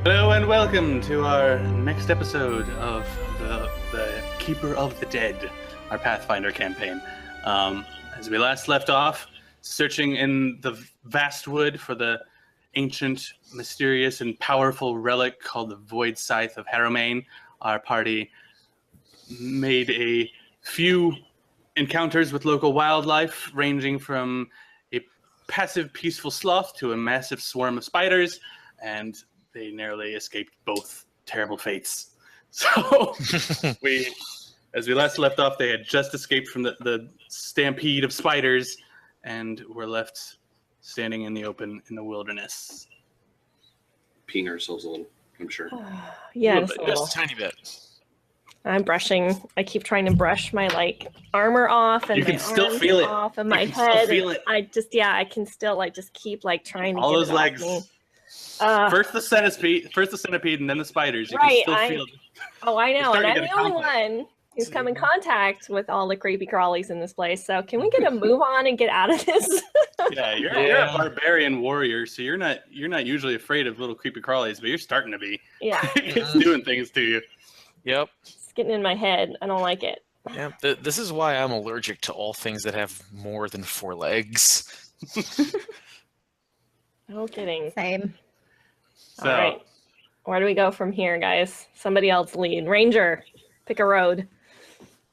Hello and welcome to our next episode of the Keeper of the Dead, our Pathfinder campaign. As we last left off, searching in the vast wood for the ancient, mysterious, and powerful relic called the Void Scythe of Harrowmane, our party made a few encounters with local wildlife, ranging from a passive, peaceful sloth to a massive swarm of spiders, and they narrowly escaped both terrible fates. So as we last left off, they had just escaped from the stampede of spiders and were left standing in the open in the wilderness. Peeing ourselves a little, I'm sure. Yeah, just a tiny bit. I'm brushing. I keep trying to brush my armor off and you my can still arms feel it off and you my can head. still feel it. I can still just keep trying to all get those it legs. Off me. First the centipede, and then the spiders. You right, can still feel it. Oh, I know, and starting I'm to the get only complex. one who's come in contact with all the creepy crawlies in this place. So can we get a move on and get out of this? Yeah, you're a barbarian warrior, so you're not usually afraid of little creepy crawlies, but you're starting to be. Yeah, It's doing things to you. Yep. It's getting in my head. I don't like it. Yeah. This is why I'm allergic to all things that have more than 4 legs. No kidding. Same. So, All right. Where do we go from here, guys? Somebody else lead. Ranger, pick a road.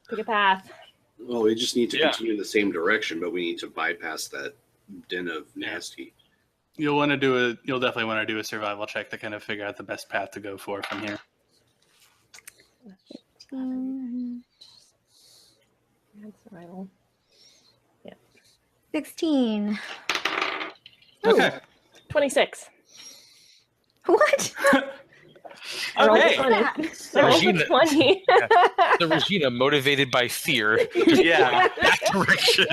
Pick a path. Well, we just need to continue in the same direction, but we need to bypass that den of nasty. you'll definitely want to do a survival check to kind of figure out the best path to go for from here. Survival. 16. Okay. 26. What? I rolled a Okay. 20. I rolled a Regina- 20. The Regina, motivated by fear, Yeah. that direction.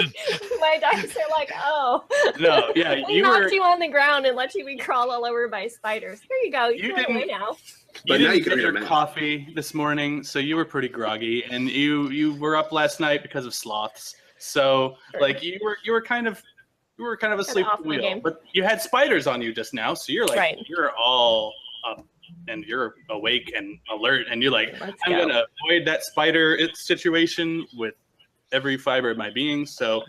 My dice are like, oh. No, yeah, We you were. knocked you on the ground and let you be crawled all over by spiders. Here you go. You You can away didn't- now. But You now didn't you can get read your our map. coffee this morning, so you were pretty groggy, and you were up last night because of sloths. So Sure. you were kind of asleep off at the my wheel, game. but you had spiders on you just now, so you're Right. you're all up and you're awake and alert, and you're like, Let's I'm go. gonna avoid that spider situation with every fiber of my being. So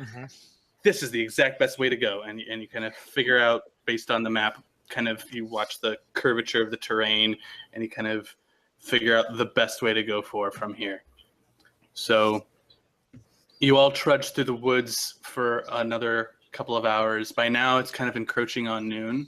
this is the exact best way to go, and you kind of figure out based on the map. Kind of you watch the curvature of the terrain, and you kind of figure out the best way to go for from here. So you all trudge through the woods for another couple of hours. By now, it's kind of encroaching on noon,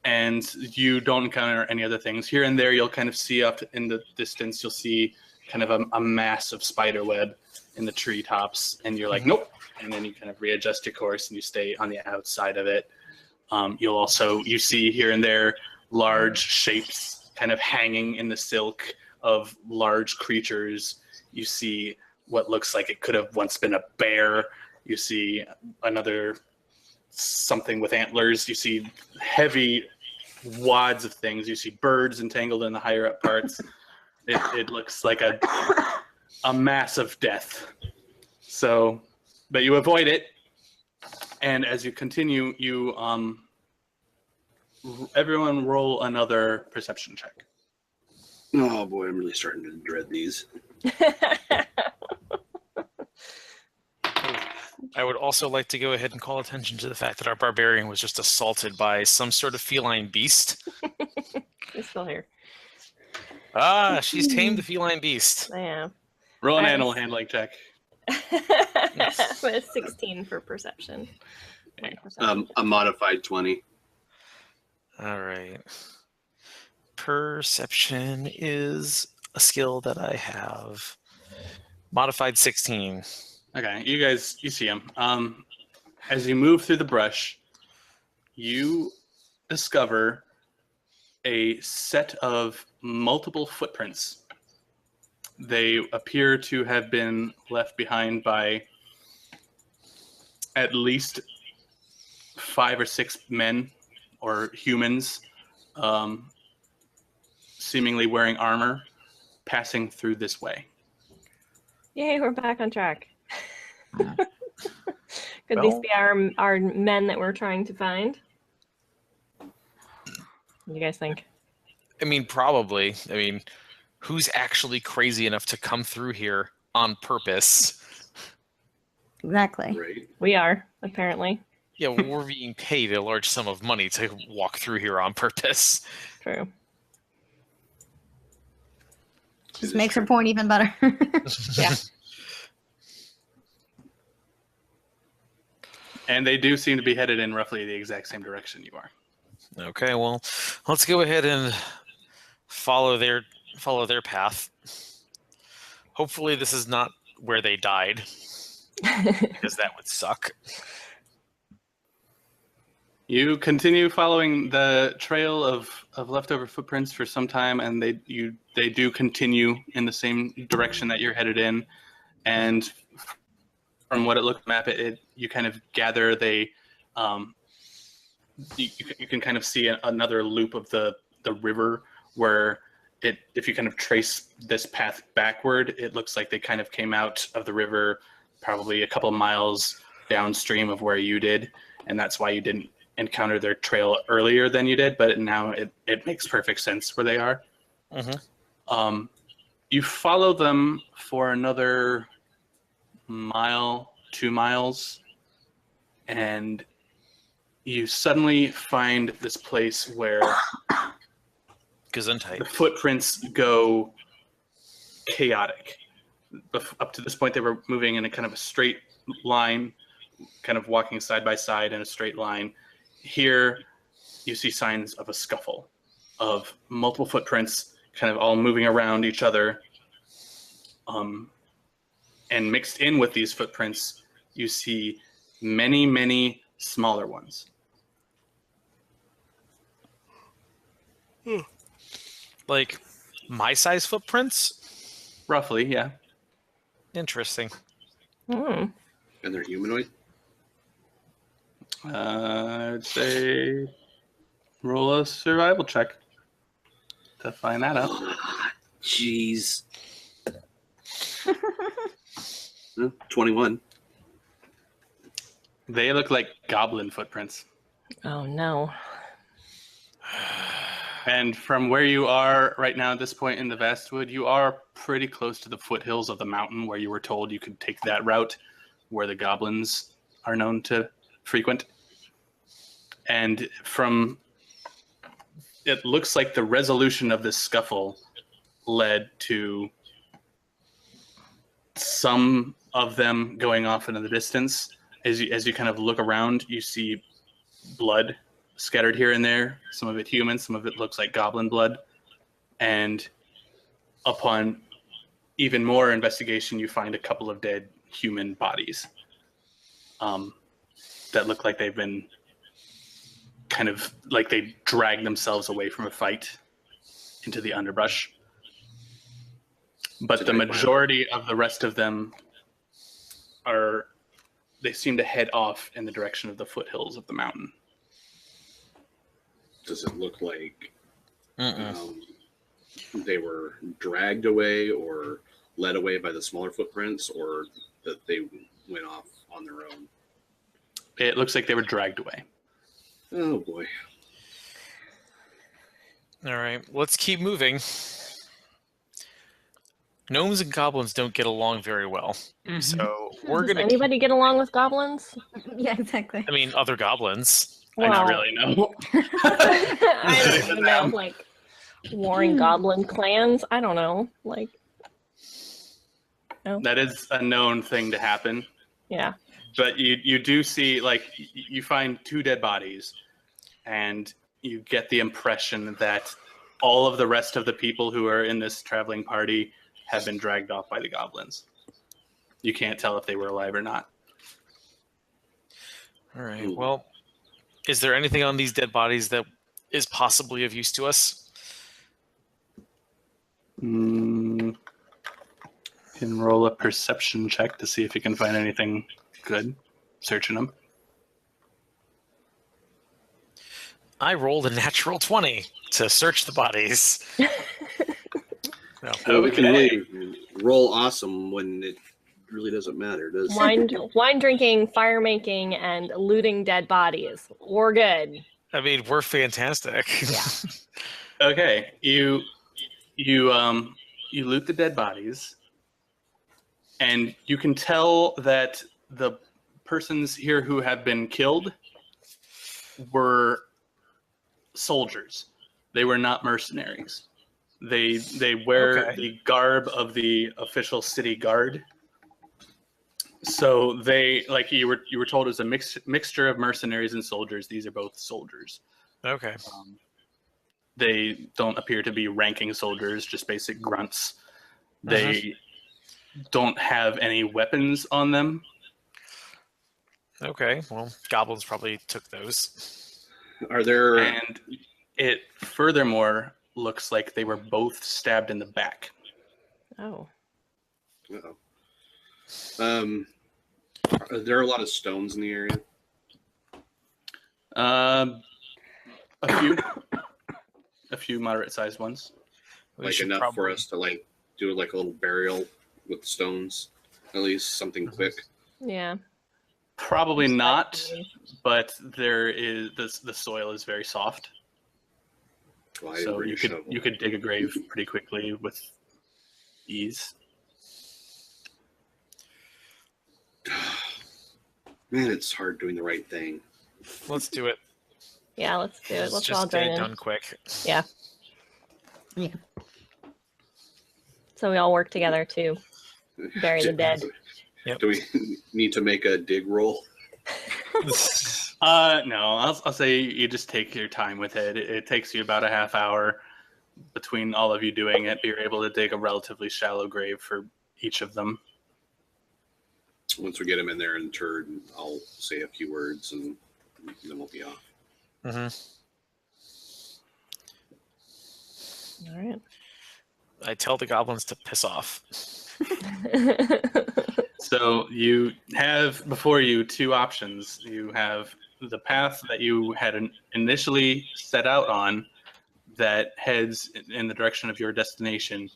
and you don't encounter any other things. Here and there, you'll kind of see up in the distance, you'll see kind of a mass of spider web in the treetops, and you're like, nope. And then you kind of readjust your course, and you stay on the outside of it. You see here and there large shapes kind of hanging in the silk of large creatures. You see what looks like it could have once been a bear. You see another something with antlers. You see heavy wads of things. You see birds entangled in the higher up parts. It looks like a mass of death. So, but you avoid it. And as you continue, everyone roll another perception check. Oh boy, I'm really starting to dread these. I would also like to go ahead and call attention to the fact that our barbarian was just assaulted by some sort of feline beast. He's still here. She's tamed the feline beast. I am. Roll an Nice. animal handling check. With 16 for perception. A modified 20. All right. Perception is a skill that I have. Modified 16. Okay, you see him. As you move through the brush, you discover a set of multiple footprints. They appear to have been left behind by at least 5 or 6 men or humans, seemingly wearing armor, passing through this way. Yay, we're back on track. Could Well- these be our men that we're trying to find? What do you guys think? I mean, probably. I mean, who's actually crazy enough to come through here on purpose? Exactly. Right. We are, apparently. Yeah, well, we're being paid a large sum of money to walk through here on purpose. True. Just makes her point even better. Yeah. And they do seem to be headed in roughly the exact same direction you are. Okay, well, let's go ahead and follow their path. Hopefully, this is not where they died, because that would suck. You continue following the trail of leftover footprints for some time, and they do continue in the same direction that you're headed in. And from what it looks map, you kind of gather you can kind of see another loop of the river where if you kind of trace this path backward, it looks like they kind of came out of the river probably a couple miles downstream of where you did, and that's why you didn't encounter their trail earlier than you did, but now it makes perfect sense where they are. Mm-hmm. You follow them for another mile, 2 miles, and you suddenly find this place where Gesundheit. the footprints go chaotic. Up to this point, they were moving in a kind of a straight line, kind of walking side by side in a straight line. Here, you see signs of a scuffle, of multiple footprints kind of all moving around each other. And mixed in with these footprints, you see many, many smaller ones. Like my size footprints? Roughly, yeah. Interesting. Hmm. And they're humanoid? I'd say roll a survival check to find that out. Jeez. 21. They look like goblin footprints. Oh no. And from where you are right now at this point in the Vastwood, you are pretty close to the foothills of the mountain where you were told you could take that route where the goblins are known to frequent. And from it looks like the resolution of this scuffle led to some of them going off into the distance. As you kind of look around, you see blood scattered here and there. Some of it human, some of it looks like goblin blood. And upon even more investigation, you find a couple of dead human bodies that look like they've been kind of like they dragged themselves away from a fight into the underbrush. But the majority of the rest of them they seem to head off in the direction of the foothills of the mountain. Does it look like they were dragged away or led away by the smaller footprints, or that they went off on their own? It looks like they were dragged away. Oh boy. All right, let's keep moving. Gnomes and goblins don't get along very well, so we're Does gonna. anybody get along with goblins? Yeah, exactly. I mean, other goblins. I don't really know. I don't even know, like warring goblin clans. I don't know, like. No. That is a known thing to happen. Yeah. But you do see, like, you find 2 dead bodies, and you get the impression that all of the rest of the people who are in this traveling party have been dragged off by the goblins. You can't tell if they were alive or not. All right. Well, is there anything on these dead bodies that is possibly of use to us? You can roll a perception check to see if you can find anything good searching them. I rolled a natural 20 to search the bodies. No. Well, we can really roll awesome when it really doesn't matter, does it? Wine drinking, fire making, and looting dead bodies. We're good. I mean, we're fantastic. Yeah. Okay, you loot the dead bodies, and you can tell that the persons here who have been killed were soldiers. They were not mercenaries. They wear Okay. the garb of the official city guard. So they, like you were told, is a mixture of mercenaries and soldiers. These are both soldiers. Okay. They don't appear to be ranking soldiers, just basic grunts. They don't have any weapons on them. Okay. Well, goblins probably took those. Are there? And it furthermore looks like they were both stabbed in the back. Oh. Uh-oh. Are there a lot of stones in the area? A few moderate-sized ones. We Like should enough for probably- us to like do like a little burial with stones, at least something quick. Yeah. Probably not, but there is the soil is very soft, Well, I didn't so bring a shovel. you could dig a grave pretty quickly with ease. Man, it's hard doing the right thing. Let's do it. Yeah, let's do it. Let's all just get join it in. done quick. Yeah. Yeah. So we all work together to bury the dead. Yep. Do we need to make a dig roll? No, I'll say you just take your time with it. It takes you about a half hour between all of you doing it. You're able to dig a relatively shallow grave for each of them. Once we get them in there and interred, I'll say a few words and then we'll be off. All right. I tell the goblins to piss off. So you have before you two options. You have the path that you had initially set out on that heads in the direction of your destination,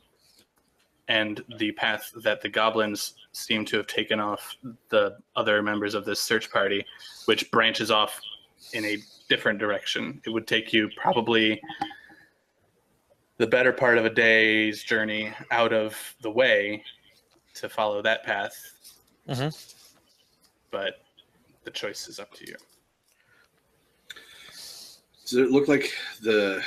and the path that the goblins seem to have taken off the other members of this search party, which branches off in a different direction. It would take you probably the better part of a day's journey out of the way to follow that path. But the choice is up to you. Does it look like the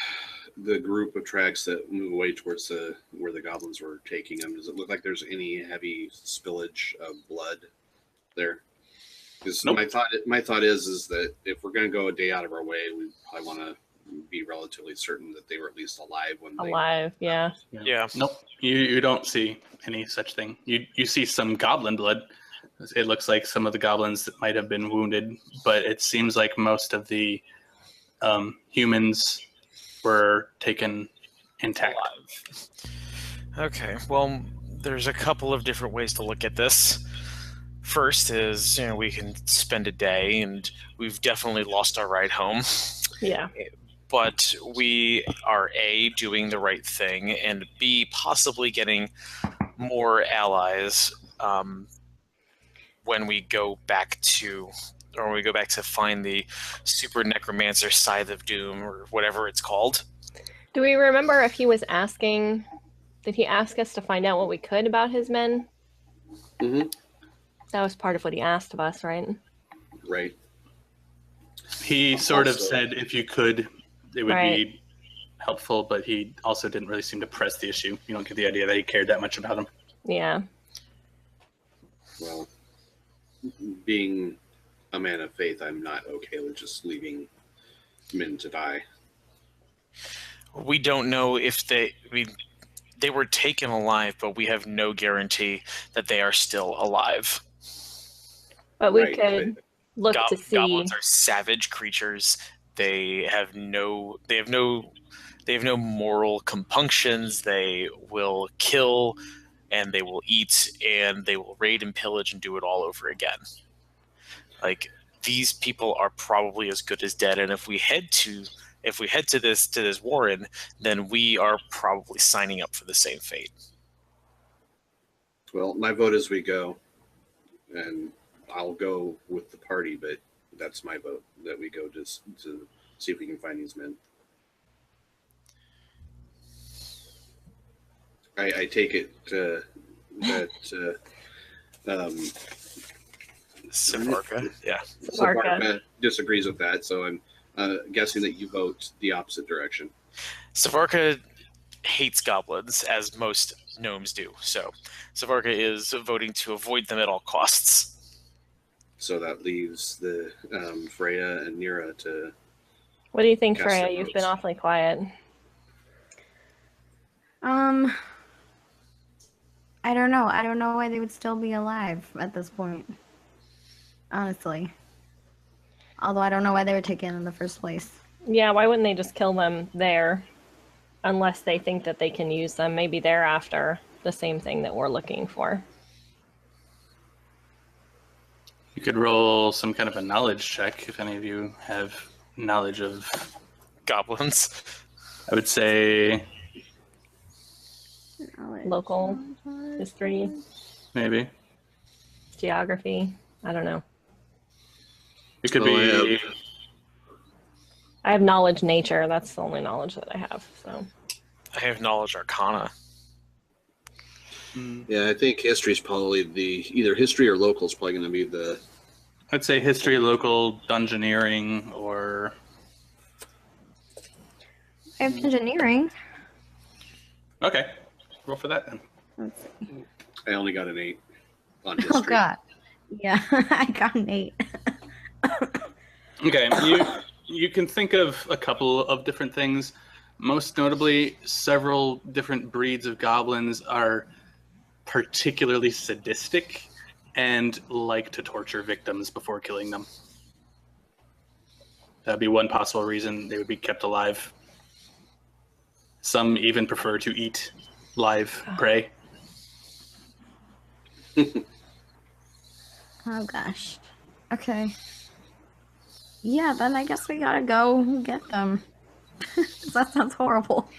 group of tracks that move away towards where the goblins were taking them? Does it look like there's any heavy spillage of blood there? Because Nope. my thought is that if we're going to go a day out of our way, we probably want to be relatively certain that they were at least alive when Alive, yeah. Yeah. Nope. You don't see any such thing. You see some goblin blood. It looks like some of the goblins that might have been wounded, but it seems like most of the humans were taken intact. Okay. Well, there's a couple of different ways to look at this. First is, we can spend a day, and we've definitely lost our ride home. Yeah. But we are A, doing the right thing, and B, possibly getting more allies when we go back to find the super necromancer Scythe of Doom, or whatever it's called. Do we remember if he was asking, did he ask us to find out what we could about his men? Mhm. That was part of what he asked of us, right? Right. He sort of Also- said if you could, it would Right. be helpful, but he also didn't really seem to press the issue. You don't get the idea that he cared that much about him. Yeah. Well, being a man of faith, I'm not okay with just leaving men to die. We don't know if they were taken alive, but we have no guarantee that they are still alive. But we Right, could look to see. Goblins are savage creatures. They have no moral compunctions. They will kill, and they will eat, and they will raid and pillage and do it all over again. Like, these people are probably as good as dead, and if we head to this warren, then we are probably signing up for the same fate. Well, my vote is we go, and I'll go with the party, but that's my vote, that we go just to see if we can find these men. I take it that Savarka, yeah. Savarka disagrees with that, so I'm guessing that you vote the opposite direction. Savarka hates goblins, as most gnomes do. So Savarka is voting to avoid them at all costs. So that leaves the Freya and Nira to. What do you think, Cast Freya? their You've votes. been awfully quiet. I don't know. I don't know why they would still be alive at this point. Honestly. Although I don't know why they were taken in the first place. Yeah, why wouldn't they just kill them there? Unless they think that they can use them. Maybe they're after the same thing that we're looking for. You could roll some kind of a knowledge check if any of you have knowledge of. Goblins. I would say Local history, maybe geography. I don't know. it could Oh, be. I have knowledge nature. That's the only knowledge that I have. So I have knowledge arcana. Yeah, I think history is probably either history or local is probably going to be the. I'd say history, local, dungeoneering, or I have engineering. okay. Roll for that then. Let's see. I only got an 8 on history. Oh god. Yeah, I got an 8. Okay, you can think of a couple of different things. Most notably, several different breeds of goblins are particularly sadistic and like to torture victims before killing them. That'd be one possible reason they would be kept alive. Some even prefer to eat live prey. Oh gosh. Okay. Yeah, then I guess we gotta go get them. That sounds horrible.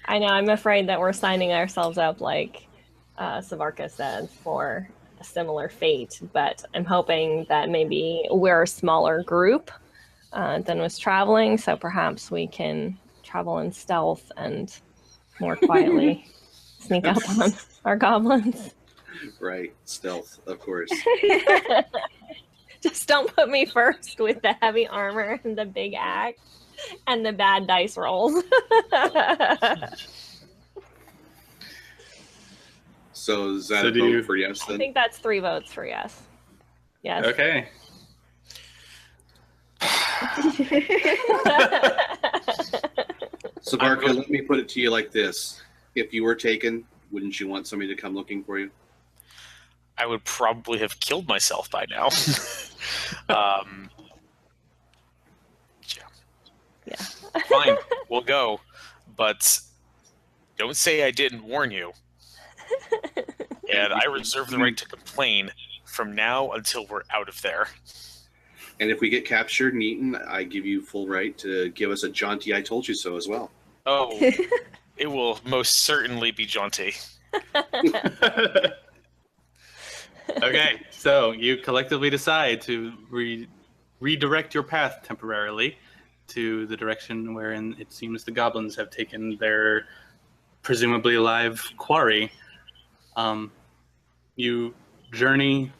I know. I'm afraid that we're signing ourselves up, like Savarka said, for a similar fate. But I'm hoping that maybe we're a smaller group than was traveling, so perhaps we can travel in stealth and more quietly sneak up on our goblins. Right, stealth, of course. Just don't put me first with the heavy armor and the big axe and the bad dice rolls. So is that So a do vote you- for yes I then? think that's 3 votes for yes. Yes. Okay. Savarka, let me put it to you like this. If you were taken, wouldn't you want somebody to come looking for you? I would probably have killed myself by now. Yeah. Fine, we'll go. But don't say I didn't warn you. And I reserve the right to complain from now until we're out of there. And if we get captured and eaten, I give you full right to give us a jaunty "I told you so" as well. Oh, it will most certainly be jaunty. Okay, so you collectively decide to redirect your path temporarily to the direction wherein it seems the goblins have taken their presumably alive quarry. You journey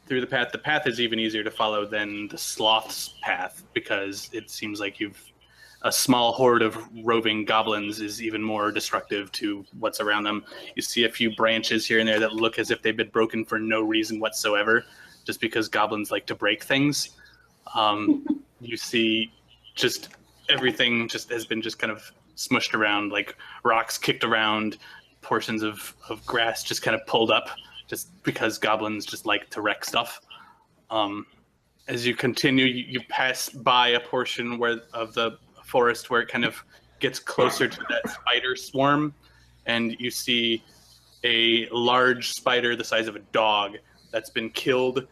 through the path. The path is even easier to follow than the sloth's path because it seems like a small horde of roving goblins is even more destructive to what's around them. You see a few branches here and there that look as if they've been broken for no reason whatsoever, just because goblins like to break things. You see just everything just has been just kind of smushed around, like rocks kicked around, portions of grass just kind of pulled up, just because goblins just like to wreck stuff. As you continue, you pass by a portion of the forest where it kind of gets closer to that spider swarm, and you see a large spider the size of a dog that's been killed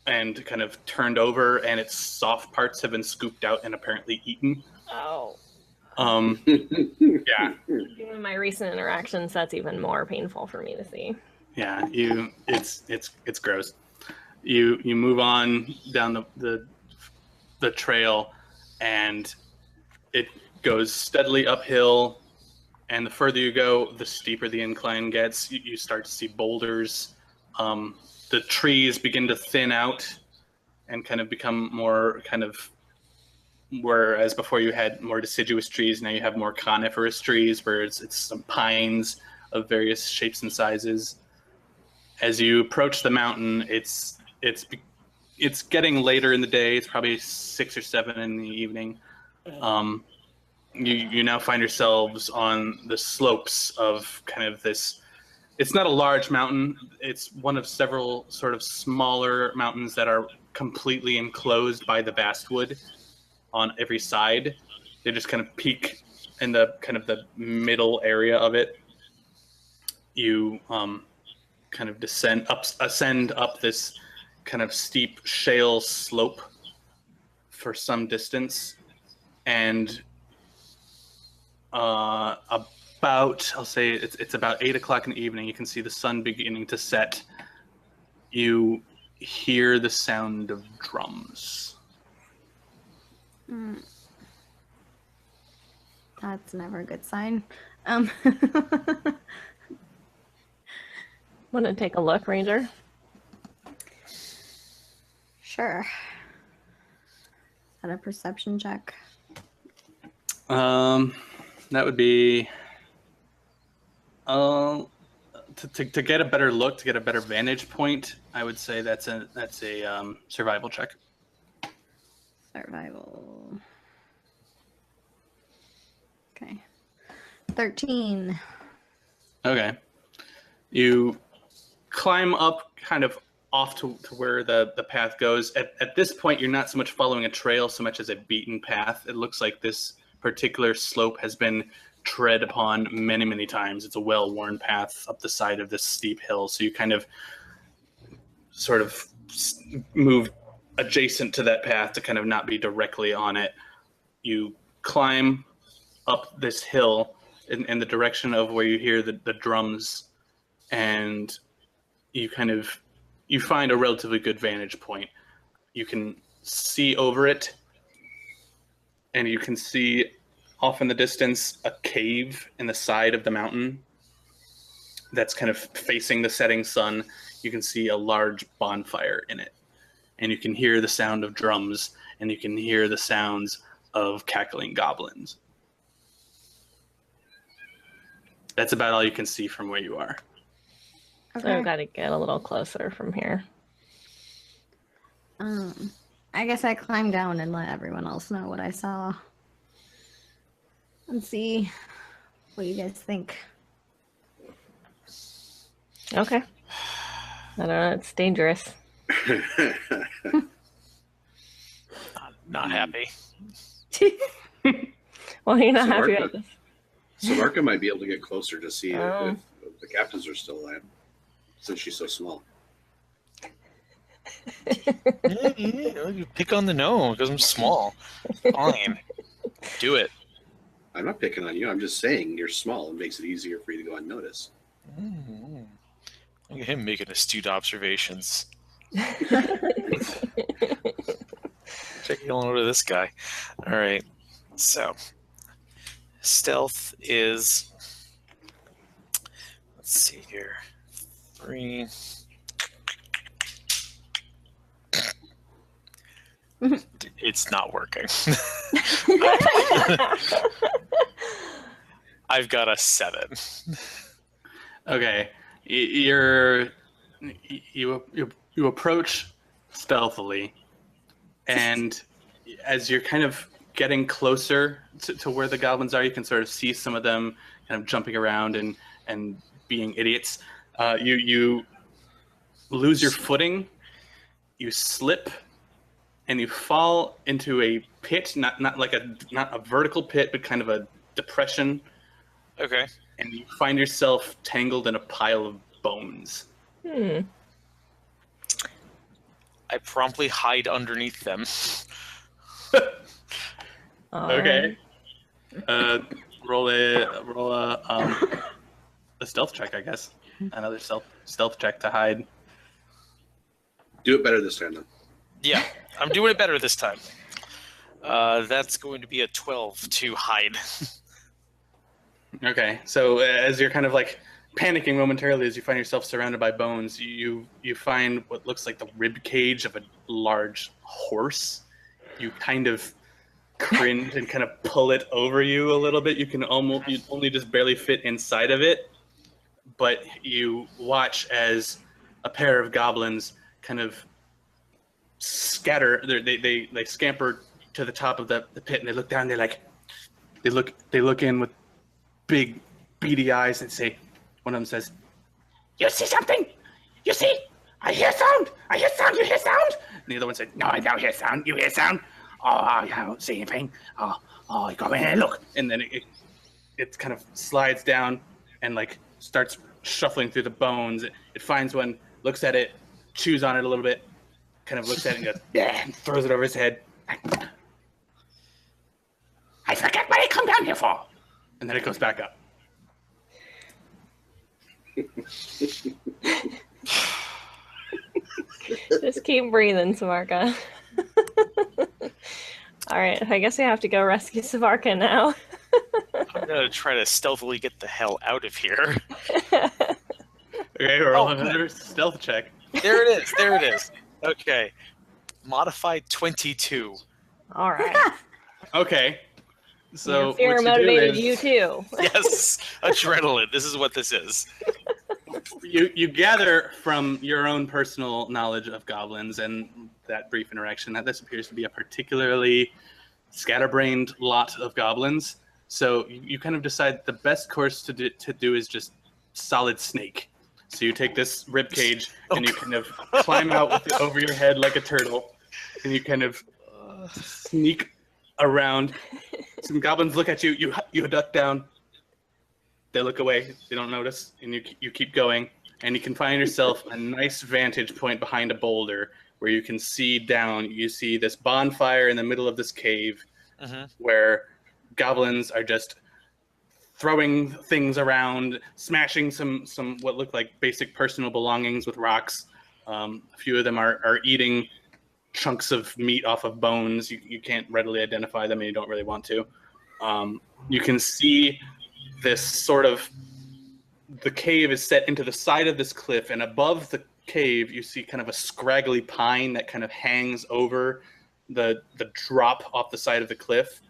and kind of turned over, and its soft parts have been scooped out and apparently eaten. Oh. Yeah, Given my recent interactions, that's even more painful for me to see. yeah. It's gross. You move on down the trail, and it goes steadily uphill And the further you go, the steeper the incline gets. You start to see boulders. The trees begin to thin out and kind of become more kind of, whereas before you had more deciduous trees, now you have more coniferous trees where it's some pines of various shapes and sizes. As you approach the mountain, it's getting later in the day. It's probably 6 or 7 in the evening. You now find yourselves on the slopes of kind of this. It's not a large mountain. It's one of several sort of smaller mountains that are completely enclosed by the basswood on every side. They just kind of peak in the kind of the middle area of it. You kind of ascend up this kind of steep shale slope for some distance, and I'll say it's about 8 o'clock in the evening. You can see the sun beginning to set. You hear the sound of drums. That's never a good sign. Want to take a look, Ranger? Sure. Is that a perception check? That would be to get a better look, to get a better vantage point. I would say that's a survival check. Survival. Okay. 13. Okay. You climb up kind of off to where the path goes. At this point, you're not so much following a trail so much as a beaten path. It looks like this particular slope has been tread upon many, many times. It's a well-worn path up the side of this steep hill. So you kind of sort of move adjacent to that path to kind of not be directly on it. You climb up this hill in the direction of where you hear the drums, and you find a relatively good vantage point. You can see over it, and you can see off in the distance a cave in the side of the mountain that's kind of facing the setting sun. You can see a large bonfire in it, and you can hear the sound of drums, and you can hear the sounds of cackling goblins. That's about all you can see from where you are. So I've got to get a little closer from here. I guess I climb down and let everyone else know what I saw. And see what you guys think. Okay. I don't know. It's dangerous. Not happy. Well, you're not So happy Arca- with this. So Marka might be able to get closer to see Oh. if the captains are still alive, since she's so small. You pick on the gnome because I'm small. Fine. Do it. I'm not picking on you. I'm just saying you're small. It makes it easier for you to go unnoticed. Look at him making astute observations. Checking on over this guy. All right. So, stealth is. Let's see here. 3. It's not working. I've got a 7. Okay, you approach stealthily, and as you're kind of getting closer to where the goblins are, you can sort of see some of them kind of jumping around and being idiots. You lose your footing, you slip, and you fall into a pit, not a vertical pit, but kind of a depression. Okay. And you find yourself tangled in a pile of bones. Hmm. I promptly hide underneath them. Okay. Roll a stealth check, I guess. Another stealth check to hide. Do it better this time, then. Yeah, I'm doing it better this time. That's going to be a 12 to hide. Okay, so as you're kind of like panicking momentarily as you find yourself surrounded by bones, you find what looks like the rib cage of a large horse. You kind of cringe and kind of pull it over you a little bit. You only just barely fit inside of it, but you watch as a pair of goblins kind of scatter. They scamper to the top of the pit and they look down. They look in with big beady eyes and say, one of them says, "You see something? You see? I hear sound. I hear sound. You hear sound?" And the other one said, "No, I don't hear sound. You hear sound? Oh, I don't see anything. Oh, go in and look." And then it kind of slides down and like starts shuffling through the bones. It finds one, looks at it, chews on it a little bit, kind of looks at it and goes, "Yeah," and throws it over his head. "I forget what I come down here for." And then it goes back up. Just keep breathing, Savarka. All right, I guess we have to go rescue Savarka now. I'm gonna try to stealthily get the hell out of here. Okay, roll another stealth check. There it is. There it is. Okay. Modified 22. All right. Okay. So Yeah, fear what motivated you you too. Yes. Adrenaline. This is what this is. you gather from your own personal knowledge of goblins and that brief interaction that this appears to be a particularly scatterbrained lot of goblins. So you kind of decide the best course to do is just solid snake. So you take this rib cage and you kind of climb out with it over your head like a turtle, and you kind of sneak around. Some goblins look at you. You duck down. They look away. They don't notice, and you keep going. And you can find yourself a nice vantage point behind a boulder where you can see down. You see this bonfire in the middle of this cave, where goblins are just throwing things around, smashing some what look like basic personal belongings with rocks. A few of them are eating chunks of meat off of bones. You can't readily identify them, and you don't really want to. You can see this sort of, the cave is set into the side of this cliff, and above the cave you see kind of a scraggly pine that kind of hangs over the drop off the side of the cliff.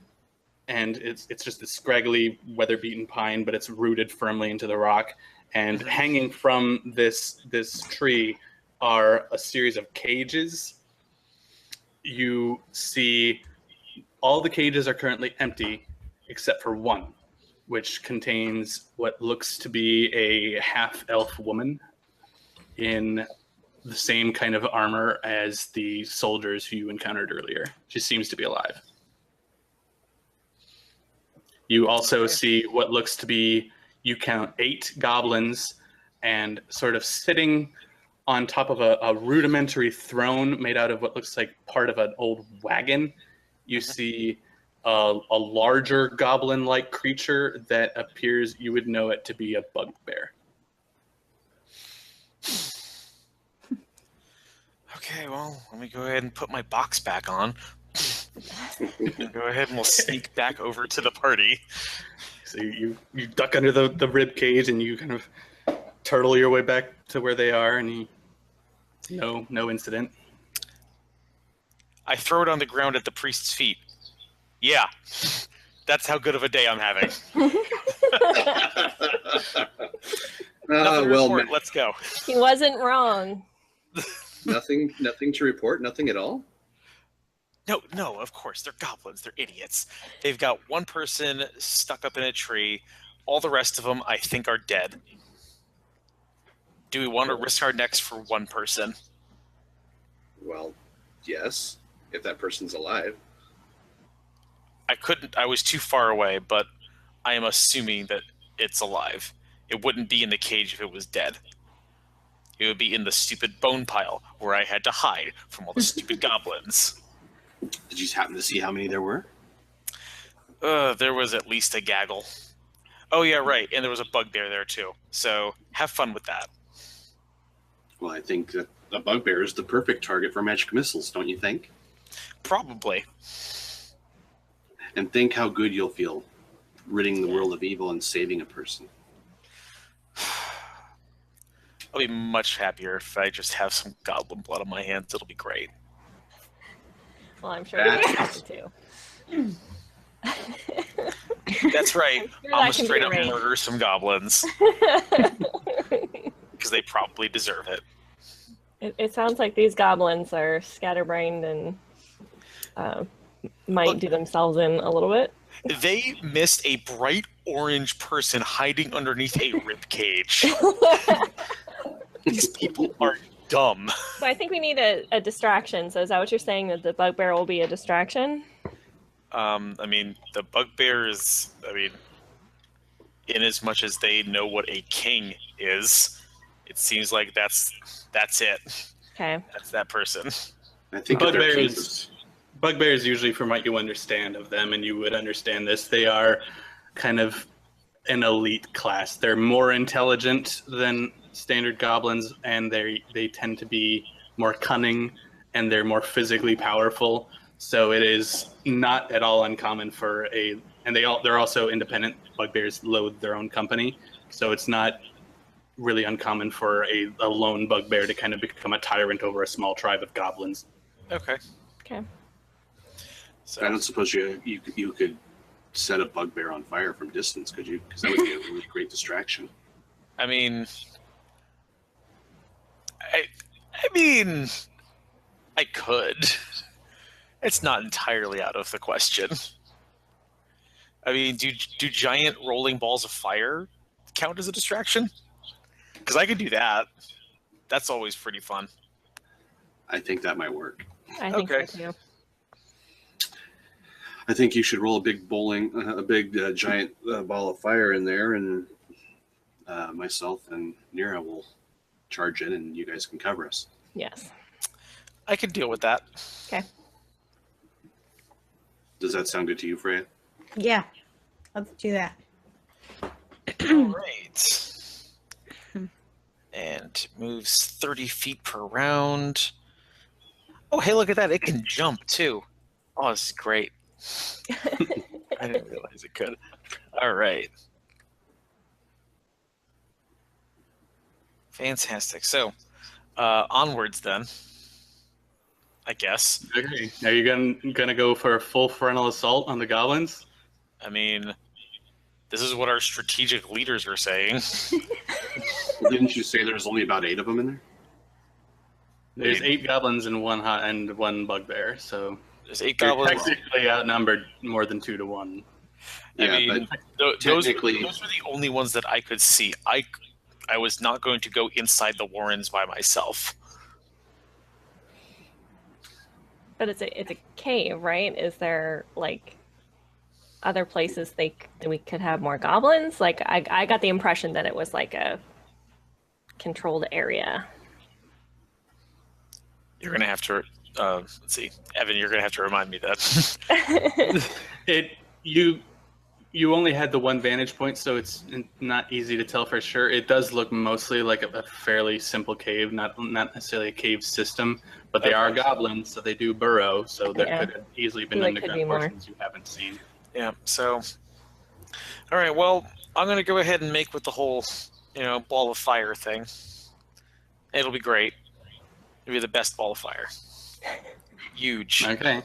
And it's just a scraggly, weather-beaten pine, but it's rooted firmly into the rock. And hanging from this tree are a series of cages. You see all the cages are currently empty except for one, which contains what looks to be a half-elf woman in the same kind of armor as the soldiers who you encountered earlier. She seems to be alive. You also see what looks to be, you count 8 goblins, and sort of sitting on top of a rudimentary throne made out of what looks like part of an old wagon. You see a larger goblin-like creature that appears, you would know it to be a bugbear. Okay, well, let me go ahead and put my box back on. Go ahead and we'll sneak back over to the party. So you duck under the rib cage and you kind of turtle your way back to where they are, and no incident. I throw it on the ground at the priest's feet. Yeah, that's how good of a day I'm having. Nothing to report. Let's go. He wasn't wrong. Nothing to report. Nothing at all. No, of course. They're goblins. They're idiots. They've got one person stuck up in a tree. All the rest of them, I think, are dead. Do we want to risk our necks for one person? Well, yes, if that person's alive. I couldn't. I was too far away, but I am assuming that it's alive. It wouldn't be in the cage if it was dead. It would be in the stupid bone pile where I had to hide from all the stupid goblins. Did you happen to see how many there were? There was at least a gaggle. Oh, yeah, right. And there was a bugbear there, too. So have fun with that. Well, I think that a bugbear is the perfect target for magic missiles, don't you think? Probably. And think how good you'll feel ridding the world of evil and saving a person. I'll be much happier if I just have some goblin blood on my hands. It'll be great. Well, I'm sure that's happy too. That's right. Sure I'm that gonna can be straight up arranged. murder some goblins because they probably deserve it. It sounds like these goblins are scatterbrained and might do themselves in a little bit. They missed a bright orange person hiding underneath a rib cage. These people are dumb. But I think we need a distraction. So is that what you're saying, that the bugbear will be a distraction? I mean, the bugbear is, in as much as they know what a king is, it seems like that's it. Okay. That's that person. I think that they're Bugbears usually, from what you understand of them, and you would understand this, they are kind of an elite class. They're more intelligent than standard goblins, and they tend to be more cunning, and they're more physically powerful. So it is not at all uncommon for and they're also independent. Bugbears loathe their own company, so it's not really uncommon for a lone bugbear to kind of become a tyrant over a small tribe of goblins. Okay. Okay. So I don't suppose you could set a bugbear on fire from distance, could you? Because that would be a really great distraction. I mean, I could. It's not entirely out of the question. I mean, do giant rolling balls of fire count as a distraction? Because I could do that. That's always pretty fun. I think that might work. I think Okay. so too. I think you should roll a big giant ball of fire in there, and myself and Nira will charge in, and you guys can cover us. Yes. I can deal with that. Okay. Does that sound good to you, Freya? Yeah, let's do that. All right. And moves 30 feet per round. Oh, hey, look at that. It can jump, too. Oh, this is great. I didn't realize it could. All right. Fantastic. So, onwards then, I guess. Okay, are you gonna go for a full frontal assault on the goblins? I mean, this is what our strategic leaders are saying. Well, didn't you say there's only about 8 of them in there? There's 8 goblins and one bugbear, so There's 8 you're goblins. technically outnumbered more than 2 to 1. I Yeah, mean, but those were technically- the only ones that I could see. I was not going to go inside the warrens by myself. But it's a cave, right? Is there like other places we could have more goblins? Like I got the impression that it was like a controlled area. You're gonna have to. Let's see, Evan. You're gonna have to remind me that. You only had the one vantage point, so it's not easy to tell for sure. It does look mostly like a fairly simple cave, not necessarily a cave system, but they are goblins, so they do burrow. So there Yeah. could have easily been Feel like could underground be more. portions you haven't seen. Yeah. So, all right. Well, I'm gonna go ahead and make with the whole, ball of fire thing. It'll be great. It'll be the best ball of fire. Huge. Okay.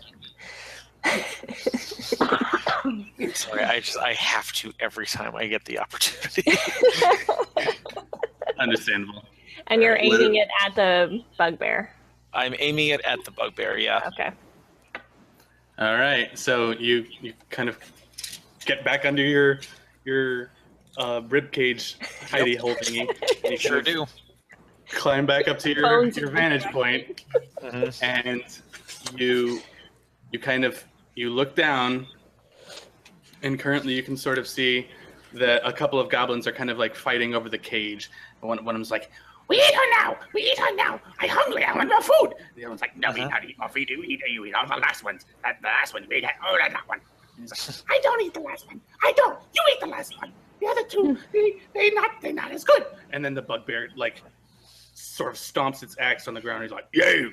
Sorry, I have to every time I get the opportunity. Understandable. And you're Let aiming it at the bugbear. I'm aiming it at the bugbear. Yeah. Okay. All right. So you kind of get back under your rib cage hidey hole thingy. And you Sure kind of do. climb back up to Bones. your vantage point, Mhm. and you look down, and currently you can sort of see that a couple of goblins are kind of like fighting over the cage. And one of them's like, "We eat her now! We eat her now! I'm hungry! I want more food!" The other one's like, "No, we not eat more food. You eat all the last ones. The last one, you eat that one." And he's like, "I don't eat the last one. I don't. You eat the last one. The other two, they're not as good." And then the bugbear like sort of stomps its axe on the ground. He's like, You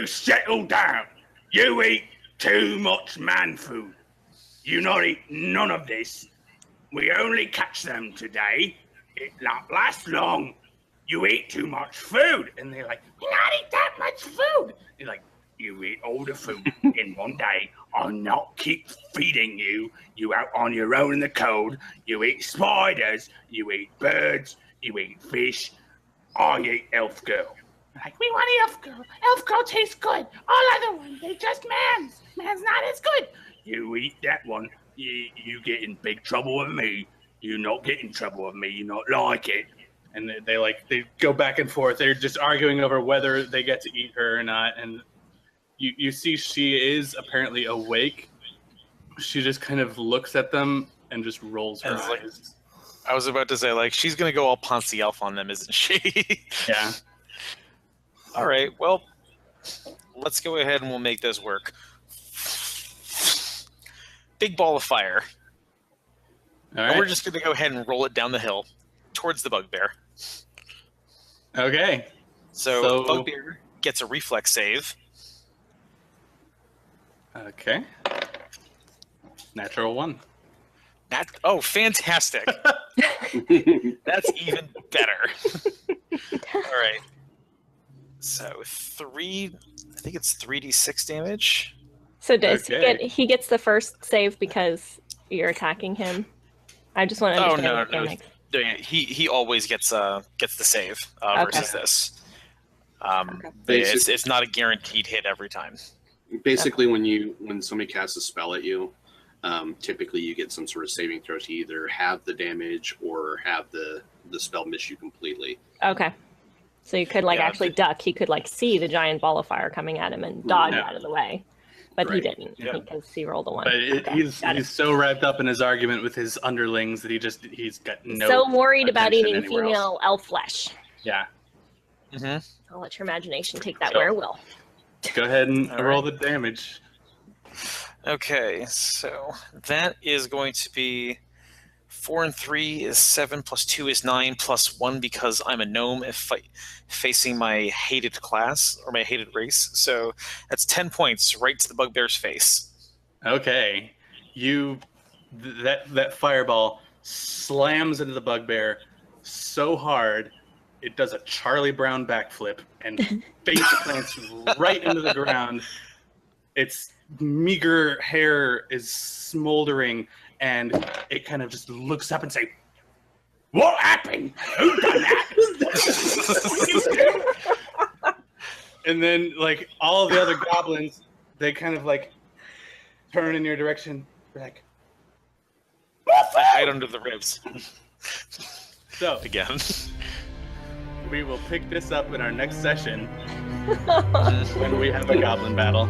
settle down. You eat too much man food. You not eat none of this. We only catch them today. It not last long. You eat too much food. And they're like, we not eat that much food. You're like, you eat all the food in one day. I'll not keep feeding you. You out on your own in the cold. You eat spiders. You eat birds. You eat fish. I eat elf girl. Like, we want elf girl. Elf girl tastes good. All other ones, they just man's. Man's not as good. You eat that one. You get in big trouble with me. You not get in trouble with me. You not like it. And they go back and forth. They're just arguing over whether they get to eat her or not. And you see she is apparently awake. She just kind of looks at them and just rolls her eyes. Like, I was about to say, like, she's going to go all Ponce Elf on them, isn't she? Yeah. All right, well, let's go ahead and we'll make this work. Big ball of fire. All right. And we're just going to go ahead and roll it down the hill towards the bugbear. Okay. So bugbear gets a reflex save. Okay. Natural 1. Oh, fantastic. That's even better. All right. So I think it's 3d6 damage. So does he gets the first save because you're attacking him? I just want to understand the mechanics. No, he always gets the save versus this. It's not a guaranteed hit every time. Basically, when somebody casts a spell at you, typically you get some sort of saving throw to either have the damage or have the spell miss you completely. Okay. So you could actually duck. He could see the giant ball of fire coming at him and dodge out of the way. But he didn't because he rolled a 1. But he's so wrapped up in his argument with his underlings that he's got no. So worried about eating female else. elf flesh. Yeah. Mm-hmm. I'll let your imagination take that where it will. Go ahead and roll the damage. Okay, so that is going to be 4 and 3 is 7 plus 2 is 9 plus 1 because I'm a gnome facing my hated class or my hated race. So that's 10 points right to the bugbear's face. Okay. That fireball slams into the bugbear so hard it does a Charlie Brown backflip and face plants right into the ground. Its meager hair is smoldering, and it kind of just looks up and say, "What happened? Who done that?" And then, all of the other goblins, they kind of turn in your direction. They're like, I hide under the ribs. So again, we will pick this up in our next session when we have a goblin battle.